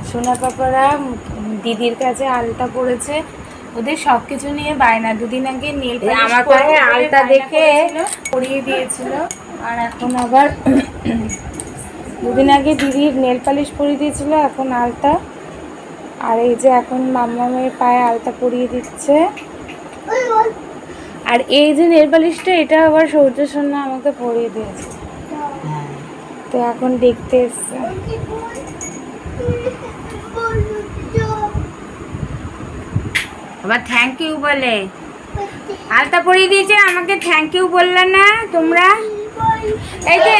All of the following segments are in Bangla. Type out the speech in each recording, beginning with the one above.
সোনা পাপারা দিদির কাছে আলতা পড়েছে, ওদের সবকিছু নিয়ে বায়না। দুদিন আগে নেল পালিশ আমার পায়ে আলতা দেখে পরিয়ে দিয়েছিল, আর এখন আবার দুদিন আগে দিদির নেল পালিশ পরিয়ে দিয়েছিল, এখন আলতা। আর এই যে এখন মাম্মামের পায়ে আলতা পরিয়ে দিচ্ছে। আর এই যে নেল পালিশটা, এটা আবার সৌর্য সোনা আমাকে পরিয়ে দিয়েছে, তো এখন দেখতে এসছে। আবার থ্যাংক ইউ বলে, আলতা পরিয়ে দিয়েছে আমাকে, থ্যাংক ইউ বললে না তোমরা? এই যে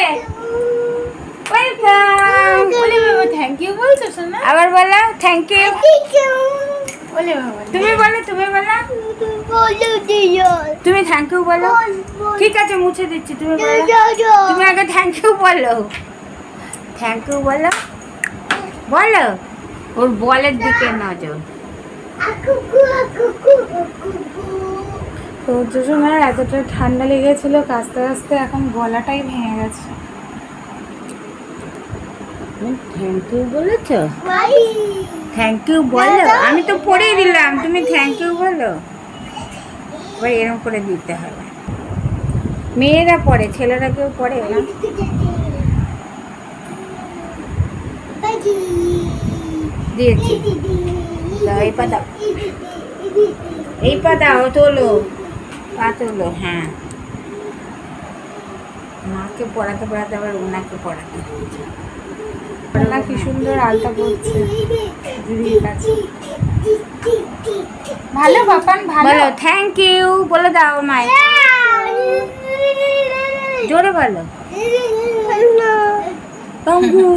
থ্যাংক ইউ বলছো সোনা? আবার বলো থ্যাংক ইউ। বলে বাবা, তুমি বলো, তুমি বলো, তুমি থ্যাংক ইউ বলো। ঠিক আছে মুছে দিচ্ছি, তুমি বলো, তুমি আগে থ্যাংক ইউ বলো, থ্যাংক ইউ বলো, বলো। ওর বলের দিকে নজর। সৌর্য সোনার এতটা ঠান্ডা লেগেছিল, কাঁচতে কাঁচতে এখন গলাটাই ভেঙে গেছে। থ্যাংক ইউ বলেছো? থ্যাংক ইউ বলো, আমি তো পড়েই দিলাম, তুমি থ্যাংক ইউ বলো। এবার এরকম করে দিতে হবে। মেয়েরা পড়ে, ছেলেরা কেউ পড়ে না। দিয়েছি, দাও, এই পা দাও, এই পা দাও, তোলো, পা তোলো। হ্যাঁ, মাকে পড়াতে পড়াতে আবার ওনাকে পড়াতে হচ্ছে। না, কি সুন্দর আলতা পড়ছে দিদির কাছে। ভালো বাপান, ভালো। বলো থ্যাংক ইউ বলে দাও মায়, জোরে বলো। Thank you.